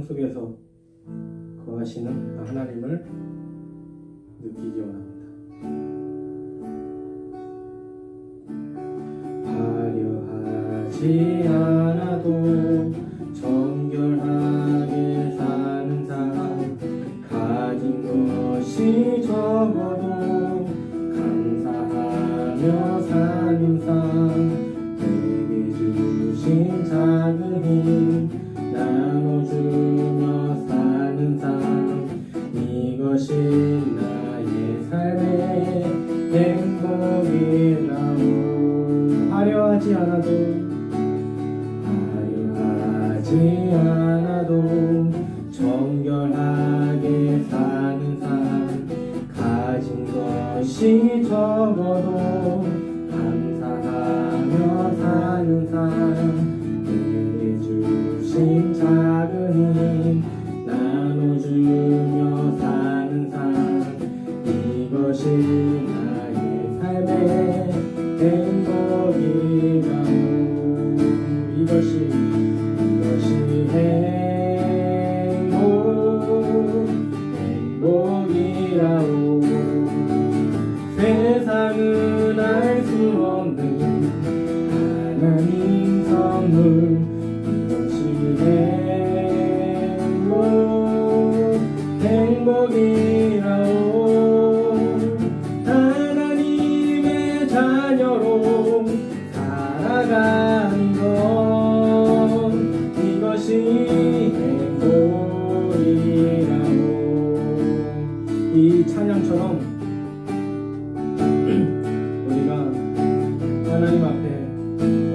삶 속에서 거하시는 하나님을 느끼기 원합니다. 화려하지 않아도 정결하게 사는 사람, 가진 것이 적어도 감사하며 사는 삶, 내게 주신 작은 힘 나눠주며 사는 삶, 이것이 나의 삶의 행복이라오. 화려하지 않아도 정결하게 사는 삶, 가진 것이 적어도 감사하며 사는 삶, 내게 주신 작은 힘 나눠주며 사는 삶, 이것이 나의 삶의 행복이라오. 이것이 행복이라오. 세상은 알 수 없는 하나님 선물, 이것이 행복이라오. 하나님의 자녀로 살아가는 것, 이것이 행복이라오. 이 찬양처럼 우리가 하나님 앞에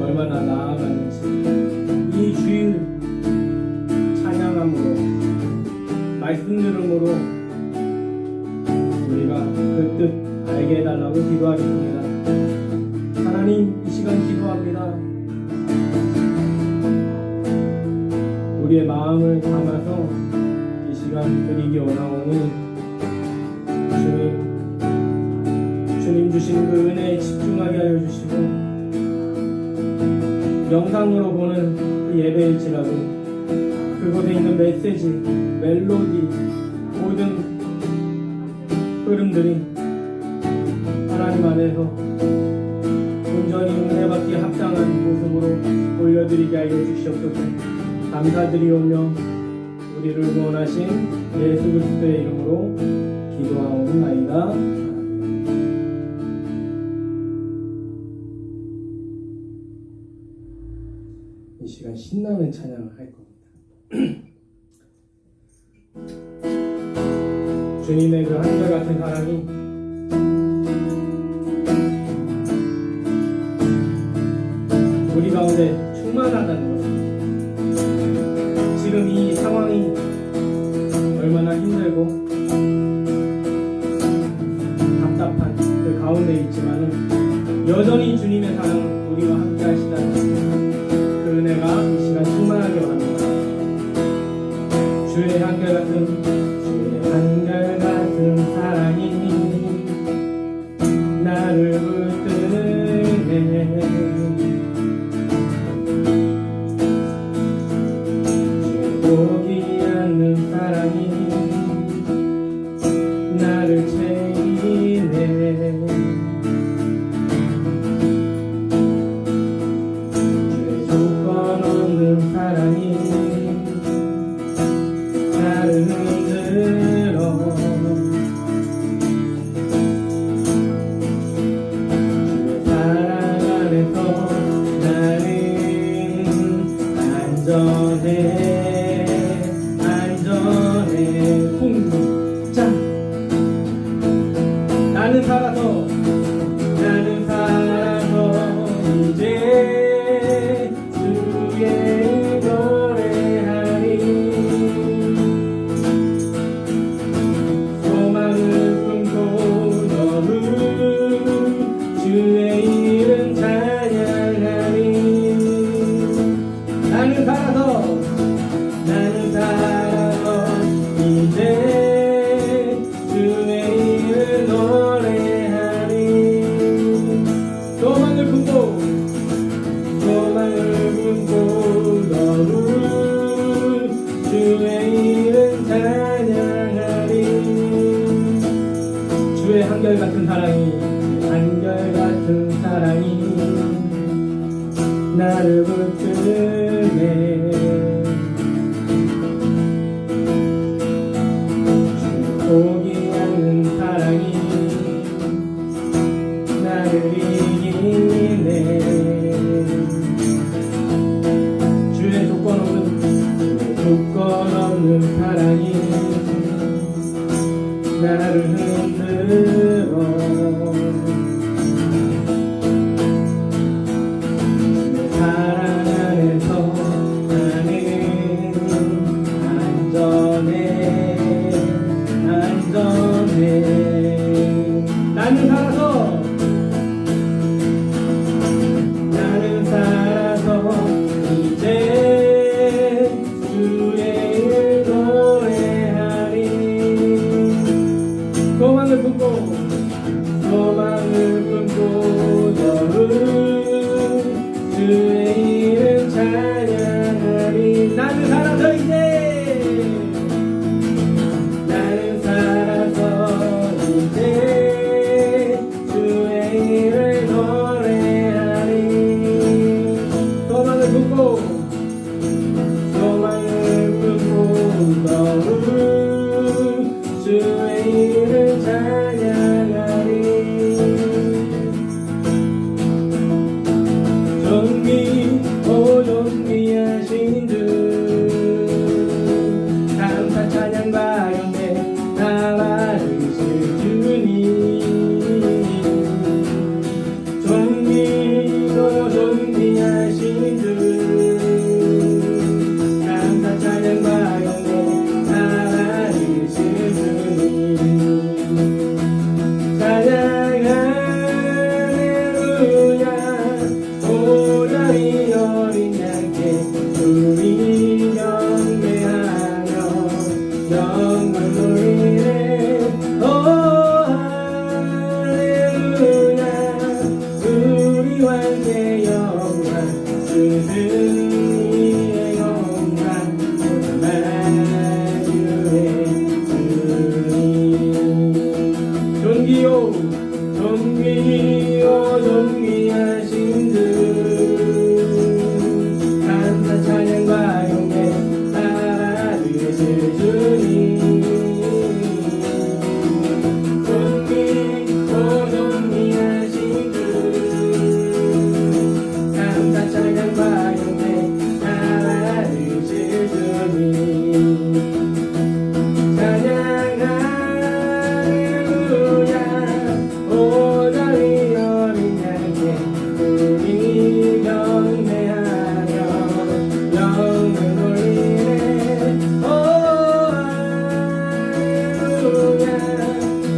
얼마나 나아가는지 이 주일 찬양함으로 말씀 들음으로 우리가 그 뜻 알게 해달라고 기도하겠습니다. 하나님, 이 시간 기도합니다. 우리의 마음을 담아서 이 시간 드리기 원하오니 주님 주신 그 은혜에 집중하게 하여 주시고, 영상으로 보는 그 예배일지라도 그곳에 있는 메시지, 멜로디, 모든 흐름들이 하나님 안에서 온전히 은혜받기 합당한 모습으로 올려드리게 하여 주시옵소서. 감사드리오며 우리를 구원하신 예수 그리스도의 이름으로 기도하옵나이다. 이 시간 신나는 찬양을 할 겁니다. 주님의 그 한결같은 사랑이 우리 가운데 충만하다는 것, 지금 이 상황이 얼마나 힘들고 답답한 그 가운데 있지만은 여전히 주님의 사랑은 우리와 함께 하시다는 그 은혜가 이 시간 충만하게 원합니다. 주의 한결같은 사랑이 나를 붙드네. 보기 않는 사랑이 나를 채이네. 주의 조건 없는 사랑이 나를 흔들어. 주의 사랑 안에서 나는 안전해. 자, 나는 살아서 이제 주의 노래하리. 소망을 품고 너는 주의 이름 찬양하리. 나는 살아서 이제 주의 이름 노래하리. 소망을 품고 너는 주의 그 사랑이 한결같은 사랑이 나를 붙드네. 포기하는 사랑이 나를 이기네. 주의 조건 없는 사랑이 나를 흔들어. 사랑 안에서 나는 안전해. 나는 살아서 이제 주의 일 노래하리. 소망을 품고 주의 이름 찬양하리. 나는 살아서 이제 주의 이름을 노래하리. 소망을 품고 주의 이름 찬양하리. 존귀하신 주 감사 찬양과 영광 다 받으실 주님. 존귀하신 주 감사 찬양과 영광 다 받으실 주님. 찬양 할렐루야. 오라리 어린 양께 우리 경배하며 영광 돌리네. 오 할렐루야. 우리와 함께 영광 주는 이의 영광 만유의 주님. 존귀하신 주 감사 찬양과 영광 다 받으실 주님. 존귀하신 주 감사 찬양과 영광 다 받으실 주님. 찬양 할렐루야. 오다리 어린 양께 우리 경배하며 영광 돌리네. 오 할렐루야.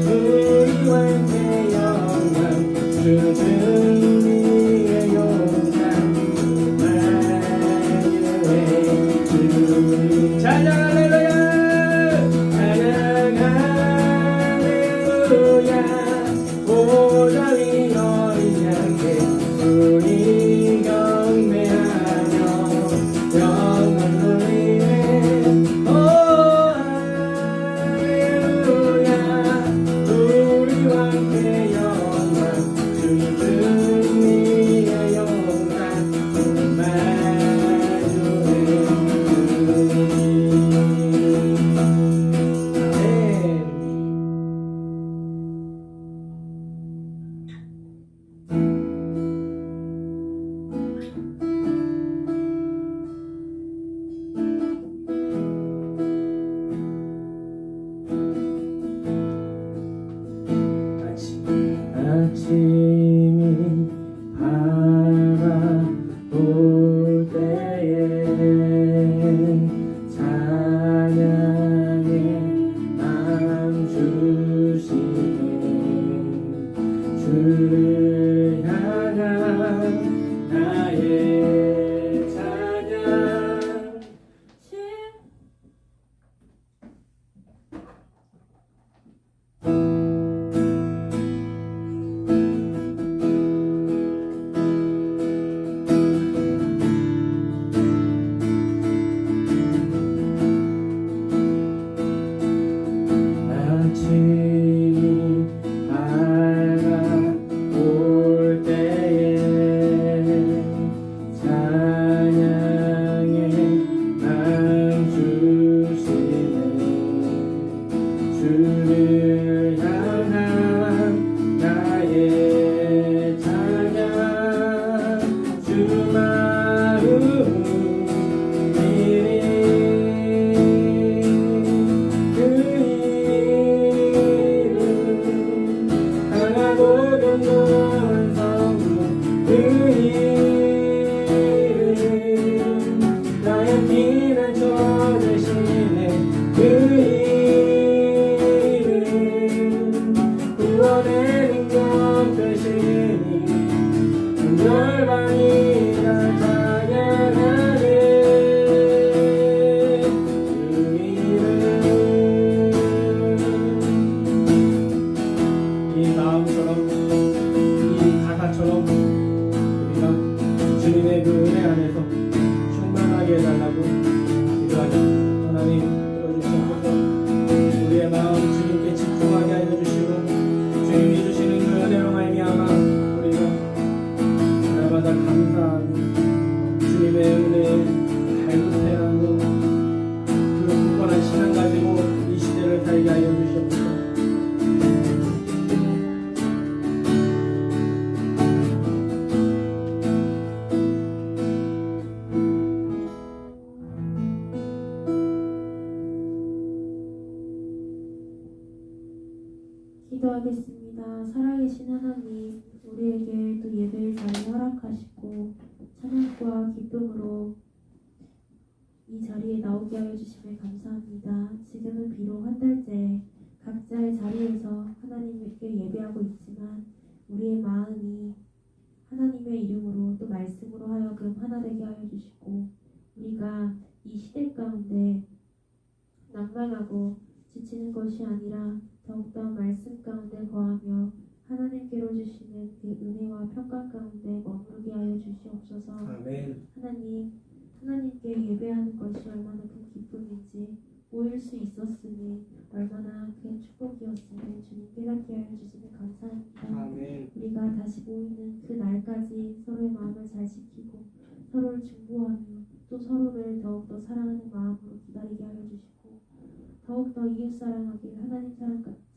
우리와 함께 영광 주는 이의 영광 만유의 주님. 찬양 할렐루야. 찬양 할렐루야. 오다리 어린 양께 우리 경배하며 영광 돌리네. 오 할렐루야. 우리와 함께 영광 주는 이의 영광 만유의 주님. 아침이 바라볼 때에 찬양의 마음 주시네. 주를 향한 나의 찬양. 기도하겠습니다. 살아계신 하나님, 우리에게 또 예배의 자리를 허락하시고 찬양과 기쁨으로 이 자리에 나오게 하여 주심에 감사합니다. 지금은 비록 한 달째 각자의 자리에서 하나님께 예배하고 있지만 우리의 마음이 하나님의 이름으로 또 말씀으로 하여금 하나 되게 하여 주시고 우리가 이 시대 가운데 낭만하고 지치는 것이 아니라 더욱더 말씀 가운데 거하며 하나님께로 주시는 그 은혜와 평강 가운데 머무르게 하여 주시옵소서. 아멘. 하나님께 예배하는 것이 얼마나 큰 기쁨인지 모일 수 있었으니 얼마나 큰 축복이었음을 주님 깨닫게 하여 주시면 감사합니다. 아멘. 우리가 다시 모이는 그 날까지 서로의 마음을 잘 지키고 서로를 중보하며 또 서로를 더욱더 사랑하는 마음으로 기다리게 하여 주시고 더욱더 이웃 사랑하기를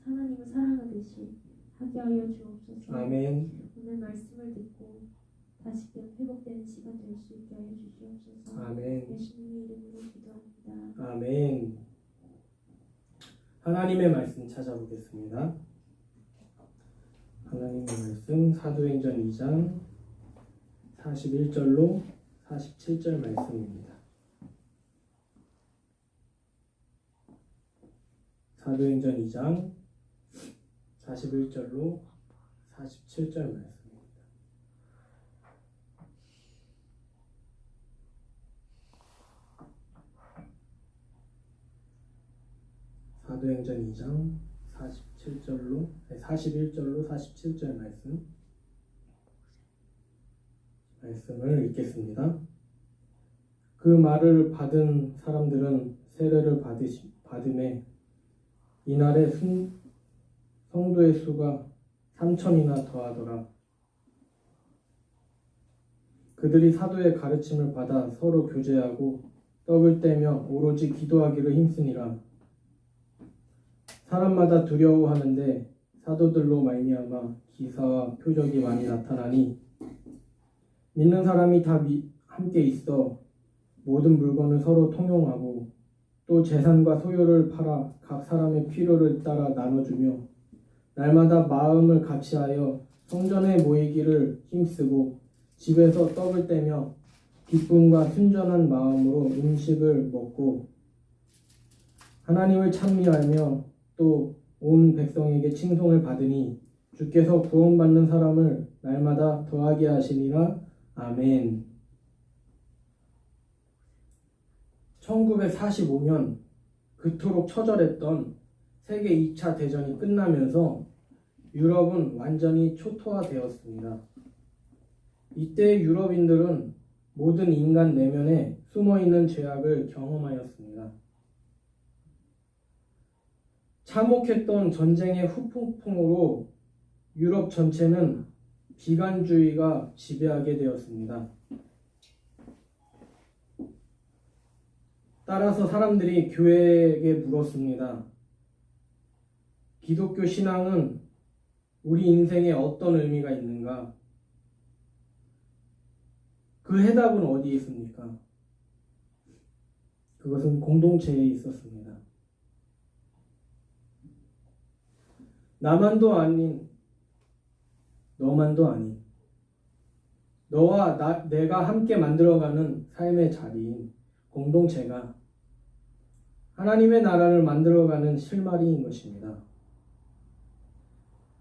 하나님을 사랑하듯이 하게 하여 주옵소서. 아멘. 오늘 말씀을 듣고 다시금 회복되는 시간 될 수 있게 하여 주시옵소서. 아멘. 예수님의 이름으로 기도합니다. 아멘. 하나님의 말씀 찾아보겠습니다. 하나님의 말씀 사도행전 2장 41절로 47절 말씀입니다. 사도행전 2장 41절로 47절 말씀입니다. 사도행전 2장 41절로 47절 말씀을 읽겠습니다. 그 말을 받은 사람들은 세례를 받음에 이날에 성도의 수가 3,000이나 더하더라. 그들이 사도의 가르침을 받아 서로 교제하고 떡을 떼며 오로지 기도하기를 힘쓰니라. 사람마다 두려워하는데 사도들로 말미암아 기사와 표적이 많이 나타나니 믿는 사람이 다 함께 있어 모든 물건을 서로 통용하고 또 재산과 소유를 팔아 각 사람의 필요를 따라 나눠주며 날마다 마음을 같이하여 성전에 모이기를 힘쓰고 집에서 떡을 떼며 기쁨과 순전한 마음으로 음식을 먹고 하나님을 찬미하며 또 온 백성에게 칭송을 받으니 주께서 구원받는 사람을 날마다 더하게 하시니라. 아멘. 1945년 그토록 처절했던 세계 2차 대전이 끝나면서 유럽은 완전히 초토화되었습니다. 이때 유럽인들은 모든 인간 내면에 숨어있는 죄악을 경험하였습니다. 참혹했던 전쟁의 후폭풍으로 유럽 전체는 비관주의가 지배하게 되었습니다. 따라서 사람들이 교회에게 물었습니다. 기독교 신앙은 우리 인생에 어떤 의미가 있는가? 그 해답은 어디에 있습니까? 그것은 공동체에 있었습니다. 나만도 아닌 너만도 아닌 너와 내가 함께 만들어가는 삶의 자리인 공동체가 하나님의 나라를 만들어가는 실마리인 것입니다.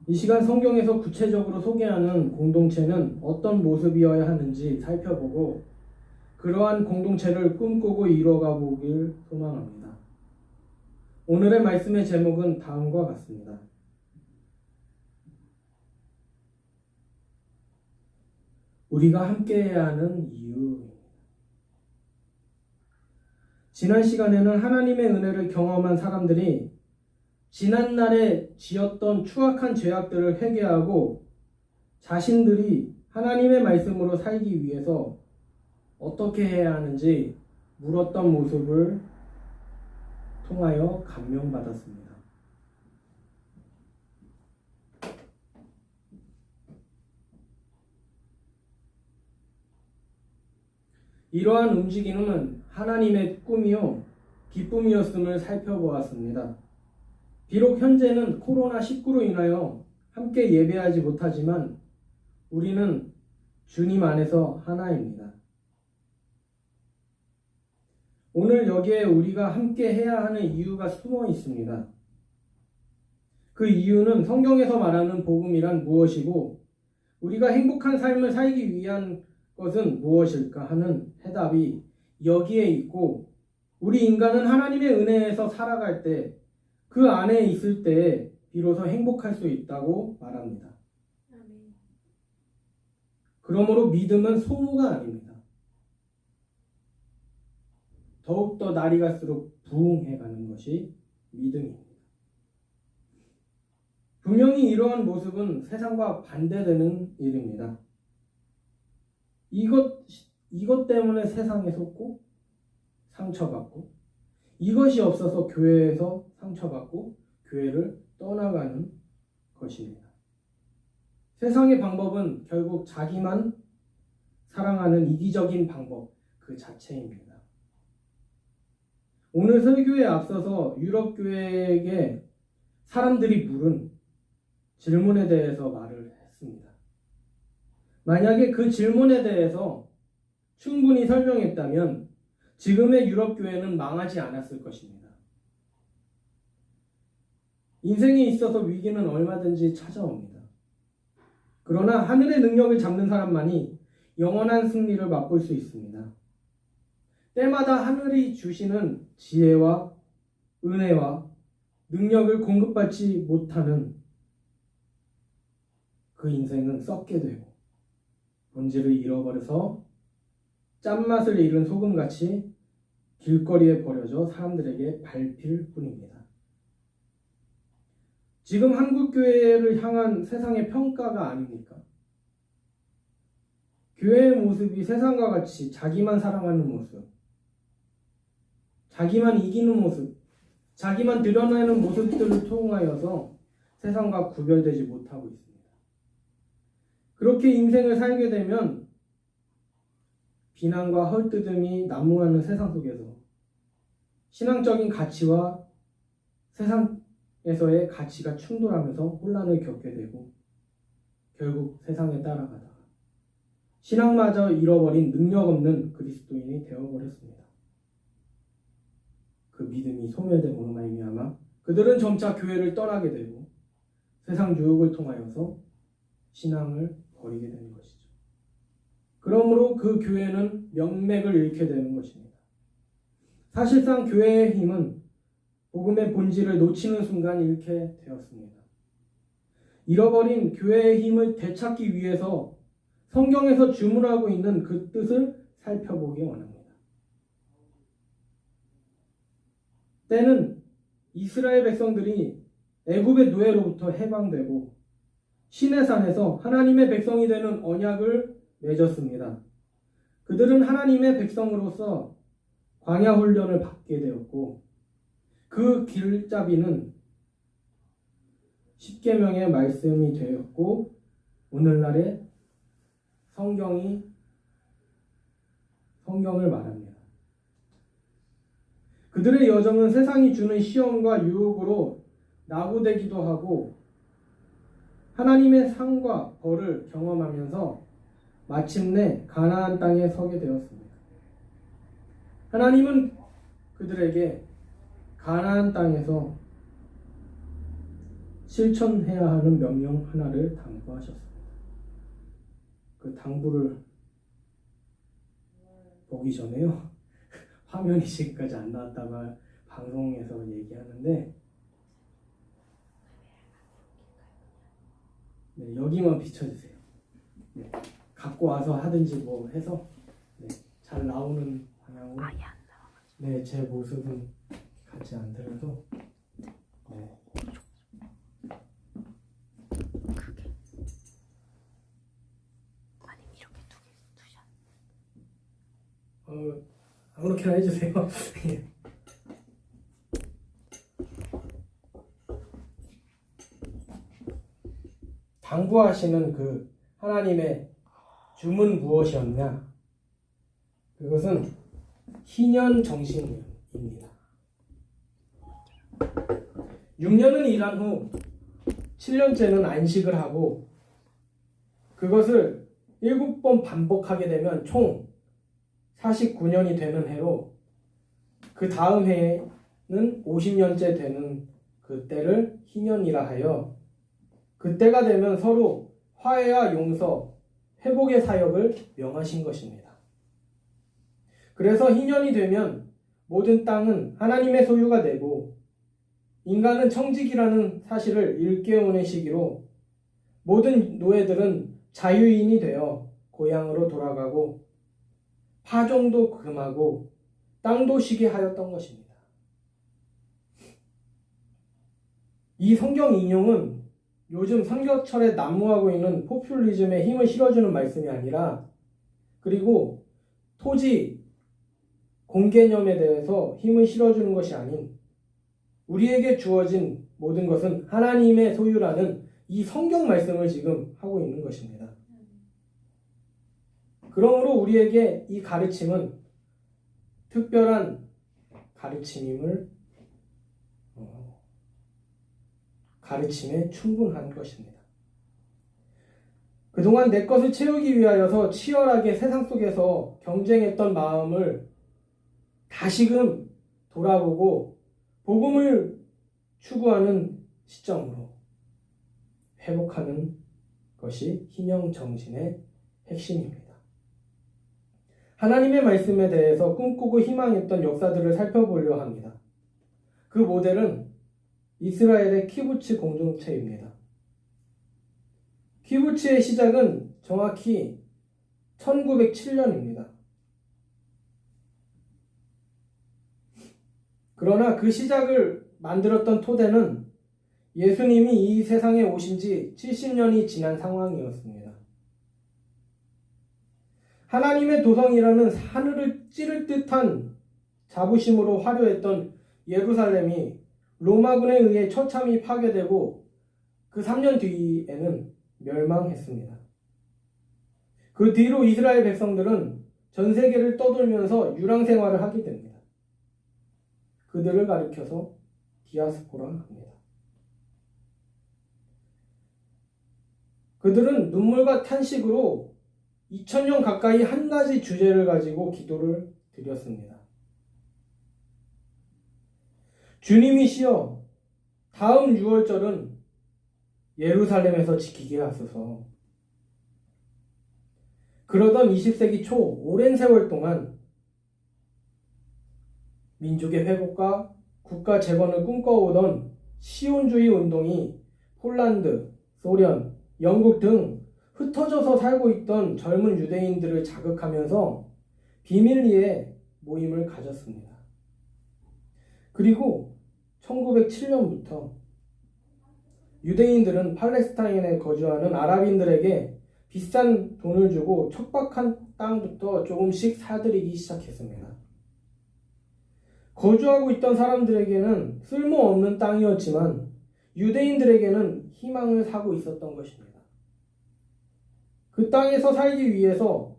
이 시간 성경에서 구체적으로 소개하는 공동체는 어떤 모습이어야 하는지 살펴보고 그러한 공동체를 꿈꾸고 이뤄가 보길 소망합니다. 오늘의 말씀의 제목은 다음과 같습니다. 우리가 함께해야 하는 이유. 지난 시간에는 하나님의 은혜를 경험한 사람들이 지난날에 지었던 추악한 죄악들을 회개하고 자신들이 하나님의 말씀으로 살기 위해서 어떻게 해야 하는지 물었던 모습을 통하여 감명받았습니다. 이러한 움직임은 하나님의 꿈이요 기쁨이었음을 살펴보았습니다. 비록 현재는 코로나19로 인하여 함께 예배하지 못하지만 우리는 주님 안에서 하나입니다. 오늘 여기에 우리가 함께 해야 하는 이유가 숨어 있습니다. 그 이유는 성경에서 말하는 복음이란 무엇이고 우리가 행복한 삶을 살기 위한 것은 무엇일까 하는 해답이 여기에 있고 우리 인간은 하나님의 은혜에서 살아갈 때 그 안에 있을 때 비로소 행복할 수 있다고 말합니다. 그러므로 믿음은 소모가 아닙니다. 더욱더 날이 갈수록 부흥해가는 것이 믿음입니다. 분명히 이러한 모습은 세상과 반대되는 일입니다. 이것 때문에 세상에 속고 상처받고 이것이 없어서 교회에서 상처받고 교회를 떠나가는 것입니다. 세상의 방법은 결국 자기만 사랑하는 이기적인 방법 그 자체입니다. 오늘 설교에 앞서서 유럽 교회에게 사람들이 물은 질문에 대해서 말을 했습니다. 만약에 그 질문에 대해서 충분히 설명했다면 지금의 유럽 교회는 망하지 않았을 것입니다. 인생에 있어서 위기는 얼마든지 찾아옵니다. 그러나 하늘의 능력을 잡는 사람만이 영원한 승리를 맛볼 수 있습니다. 때마다 하늘이 주시는 지혜와 은혜와 능력을 공급받지 못하는 그 인생은 썩게 되고 본질을 잃어버려서 짠맛을 잃은 소금같이 길거리에 버려져 사람들에게 밟힐 뿐입니다. 지금 한국교회를 향한 세상의 평가가 아닙니까? 교회의 모습이 세상과 같이 자기만 사랑하는 모습, 자기만 이기는 모습, 자기만 드러내는 모습들을 통하여서 세상과 구별되지 못하고 있습니다. 그렇게 인생을 살게 되면 비난과 헐뜯음이 난무하는 세상 속에서 신앙적인 가치와 세상에서의 가치가 충돌하면서 혼란을 겪게 되고 결국 세상에 따라가다가 신앙마저 잃어버린 능력 없는 그리스도인이 되어버렸습니다. 그 믿음이 소멸됨으로 말미암아 그들은 점차 교회를 떠나게 되고 세상 유혹을 통하여서 신앙을 버리게 되는 것이죠. 그러므로 그 교회는 명맥을 잃게 되는 것입니다. 사실상 교회의 힘은 복음의 본질을 놓치는 순간 잃게 되었습니다. 잃어버린 교회의 힘을 되찾기 위해서 성경에서 주문하고 있는 그 뜻을 살펴보기 원합니다. 때는 이스라엘 백성들이 애굽의 노예로부터 해방되고 시내산에서 하나님의 백성이 되는 언약을 맺었습니다. 그들은 하나님의 백성으로서 광야 훈련을 받게 되었고 그 길잡이는 십계명의 말씀이 되었고 오늘날의 성경을 말합니다. 그들의 여정은 세상이 주는 시험과 유혹으로 낙오되기도 하고 하나님의 상과 벌을 경험하면서 마침내 가나안 땅에 서게 되었습니다. 하나님은 그들에게 가나안 땅에서 실천해야 하는 명령 하나를 당부하셨습니다. 그 당부를 보기 전에요. 화면이 지금까지 안 나왔다가 방송에서 얘기하는데 네, 여기만 비춰주세요. 네, 갖고 와서 하든지 뭐 해서 네, 잘 나오는 방향으로 네, 제 모습은 같이 안 들어도 네. 크게 아니면 이렇게 두샷 아무렇게나 해주세요. 당부하시는 그 하나님의 주문 무엇이었냐? 그것은 희년 정신입니다. 6년은 일한 후 7년째는 안식을 하고 그것을 7번 반복하게 되면 총 49년이 되는 해로 그 다음 해에는 50년째 되는 그때를 희년이라 하여 그때가 되면 서로 화해와 용서, 회복의 사역을 명하신 것입니다. 그래서 희년이 되면 모든 땅은 하나님의 소유가 되고 인간은 청직이라는 사실을 일깨우는 시기로 모든 노예들은 자유인이 되어 고향으로 돌아가고 파종도 금하고 땅도 쉬게 하였던 것입니다. 이 성경 인용은 요즘 선교철에 난무하고 있는 포퓰리즘에 힘을 실어주는 말씀이 아니라 그리고 토지 공개념에 대해서 힘을 실어주는 것이 아닌 우리에게 주어진 모든 것은 하나님의 소유라는 이 성경 말씀을 지금 하고 있는 것입니다. 그러므로 우리에게 이 가르침은 특별한 가르침임을 가르침에 충분한 것입니다. 그동안 내 것을 채우기 위하여서 치열하게 세상 속에서 경쟁했던 마음을 다시금 돌아보고 복음을 추구하는 시점으로 회복하는 것이 희명 정신의 핵심입니다. 하나님의 말씀에 대해서 꿈꾸고 희망했던 역사들을 살펴보려 합니다. 그 모델은 이스라엘의 키부츠 공동체입니다. 키부츠의 시작은 정확히 1907년입니다. 그러나 그 시작을 만들었던 토대는 예수님이 이 세상에 오신 지 70년이 지난 상황이었습니다. 하나님의 도성이라는 하늘을 찌를 듯한 자부심으로 화려했던 예루살렘이 로마군에 의해 처참히 파괴되고 그 3년 뒤에는 멸망했습니다. 그 뒤로 이스라엘 백성들은 전 세계를 떠돌면서 유랑 생활을 하게 됩니다. 그들을 가리켜서 디아스포라 합니다. 그들은 눈물과 탄식으로 2000년 가까이 한 가지 주제를 가지고 기도를 드렸습니다. 주님이시여, 다음 6월절은 예루살렘에서 지키게 하소서. 그러던 20세기 초 오랜 세월 동안 민족의 회복과 국가 재건을 꿈꿔오던 시온주의 운동이 폴란드, 소련, 영국 등 흩어져서 살고 있던 젊은 유대인들을 자극하면서 비밀리에 모임을 가졌습니다. 그리고 1907년부터 유대인들은 팔레스타인에 거주하는 아랍인들에게 비싼 돈을 주고 척박한 땅부터 조금씩 사들이기 시작했습니다. 거주하고 있던 사람들에게는 쓸모없는 땅이었지만 유대인들에게는 희망을 사고 있었던 것입니다. 그 땅에서 살기 위해서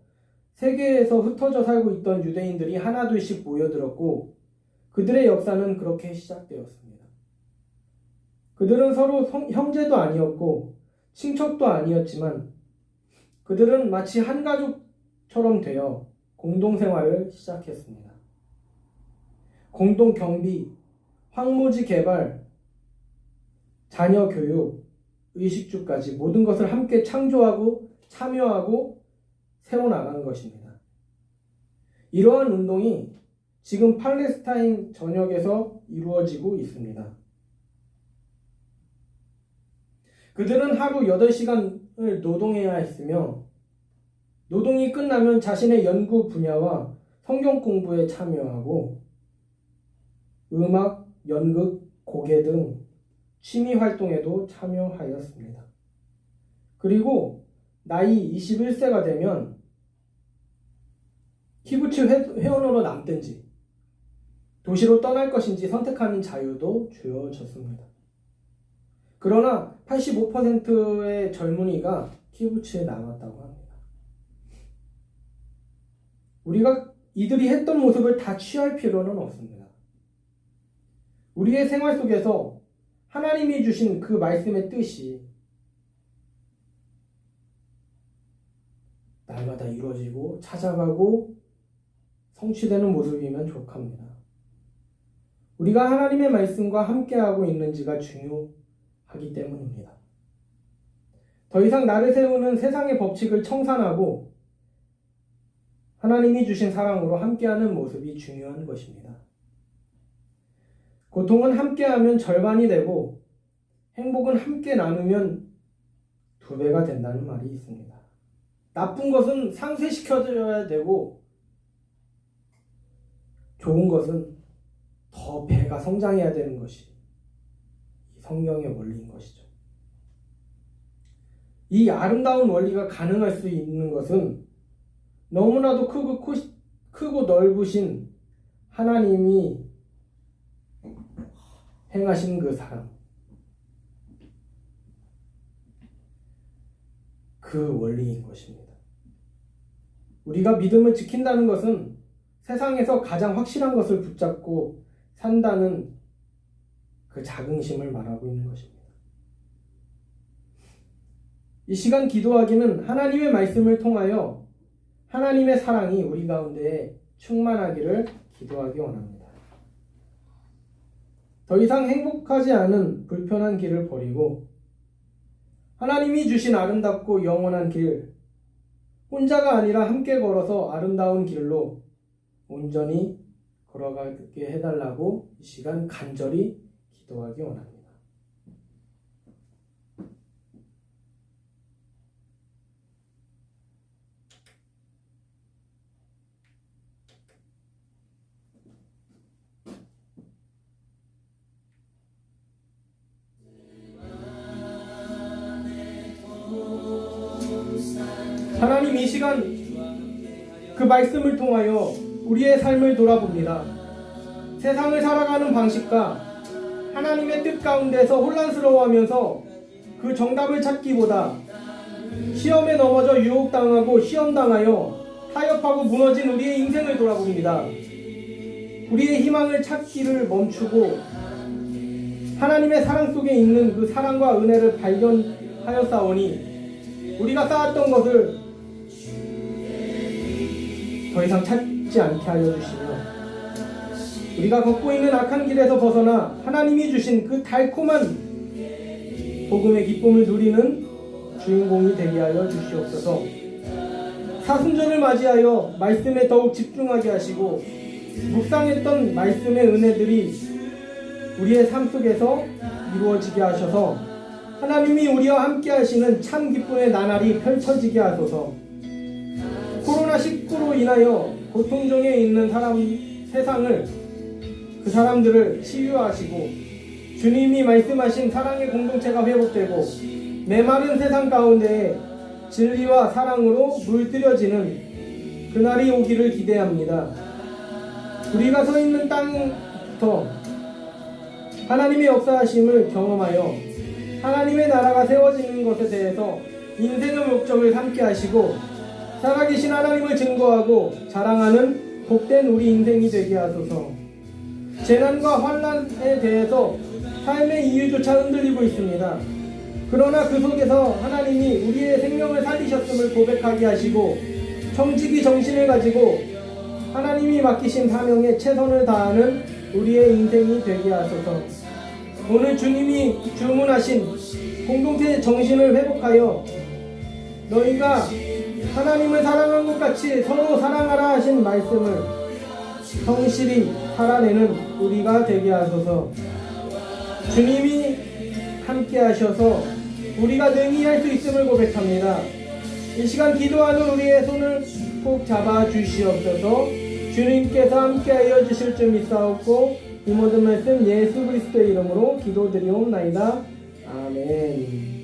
세계에서 흩어져 살고 있던 유대인들이 하나둘씩 모여들었고 그들의 역사는 그렇게 시작되었습니다. 그들은 서로 형제도 아니었고 친척도 아니었지만 그들은 마치 한 가족처럼 되어 공동생활을 시작했습니다. 공동 경비, 황무지 개발, 자녀 교육, 의식주까지 모든 것을 함께 창조하고 참여하고 세워나가는 것입니다. 이러한 운동이 지금 팔레스타인 전역에서 이루어지고 있습니다. 그들은 하루 8시간을 노동해야 했으며 노동이 끝나면 자신의 연구 분야와 성경 공부에 참여하고 음악, 연극, 고개 등 취미 활동에도 참여하였습니다. 그리고 나이 21세가 되면 키부츠 회원으로 남든지 도시로 떠날 것인지 선택하는 자유도 주어졌습니다. 그러나 85%의 젊은이가 키부츠에 남았다고 합니다. 우리가 이들이 했던 모습을 다 취할 필요는 없습니다. 우리의 생활 속에서 하나님이 주신 그 말씀의 뜻이 날마다 이루어지고 찾아가고 성취되는 모습이면 족합니다. 우리가 하나님의 말씀과 함께하고 있는지가 중요하기 때문입니다. 더 이상 나를 세우는 세상의 법칙을 청산하고 하나님이 주신 사랑으로 함께하는 모습이 중요한 것입니다. 고통은 함께하면 절반이 되고 행복은 함께 나누면 2배가 된다는 말이 있습니다. 나쁜 것은 상쇄시켜줘야 되고 좋은 것은 더 배가 성장해야 되는 것이 이 성경의 원리인 것이죠. 이 아름다운 원리가 가능할 수 있는 것은 너무나도 크고 넓으신 하나님이 행하신 그 사랑, 그 원리인 것입니다. 우리가 믿음을 지킨다는 것은 세상에서 가장 확실한 것을 붙잡고 산다는 그 자긍심을 말하고 있는 것입니다. 이 시간 기도하기는 하나님의 말씀을 통하여 하나님의 사랑이 우리 가운데에 충만하기를 기도하기 원합니다. 더 이상 행복하지 않은 불편한 길을 버리고 하나님이 주신 아름답고 영원한 길, 혼자가 아니라 함께 걸어서 아름다운 길로 온전히 걸어가게 해달라고 이 시간 간절히 기도하기 원합니다. 하나님, 이 시간 그 말씀을 통하여 우리의 삶을 돌아봅니다. 세상을 살아가는 방식과 하나님의 뜻 가운데서 혼란스러워하면서 그 정답을 찾기보다 시험에 넘어져 유혹당하고 시험당하여 타협하고 무너진 우리의 인생을 돌아봅니다. 우리의 희망을 찾기를 멈추고 하나님의 사랑 속에 있는 그 사랑과 은혜를 발견하였사오니 우리가 쌓았던 것을 더 이상 찾지 않게 하여 주시며 우리가 걷고 있는 악한 길에서 벗어나 하나님이 주신 그 달콤한 복음의 기쁨을 누리는 주인공이 되게 하여 주시옵소서. 사순절을 맞이하여 말씀에 더욱 집중하게 하시고 묵상했던 말씀의 은혜들이 우리의 삶 속에서 이루어지게 하셔서 하나님이 우리와 함께 하시는 참 기쁨의 나날이 펼쳐지게 하소서. 코로나19로 인하여 고통 중에 있는 세상을 그 사람들을 치유하시고 주님이 말씀하신 사랑의 공동체가 회복되고 메마른 세상 가운데에 진리와 사랑으로 물들여지는 그날이 오기를 기대합니다. 우리가 서 있는 땅부터 하나님의 역사하심을 경험하여 하나님의 나라가 세워지는 것에 대해서 인생의 목적을 삼게 하시고 살아계신 하나님을 증거하고 자랑하는 복된 우리 인생이 되게 하소서. 재난과 환난에 대해서 삶의 이유조차 흔들리고 있습니다. 그러나 그 속에서 하나님이 우리의 생명을 살리셨음을 고백하게 하시고 청지기 정신을 가지고 하나님이 맡기신 사명에 최선을 다하는 우리의 인생이 되게 하소서. 오늘 주님이 주문하신 공동체 정신을 회복하여 너희가 하나님을 사랑한 것 같이 서로 사랑하라 하신 말씀을 성실히 살아내는 우리가 되게 하소서. 주님이 함께 하셔서 우리가 능히 할 수 있음을 고백합니다. 이 시간 기도하는 우리의 손을 꼭 잡아 주시옵소서. 주님께서 함께하여 주실 줄 믿사옵고 이 모든 말씀 예수 그리스도의 이름으로 기도드리옵나이다. 아멘.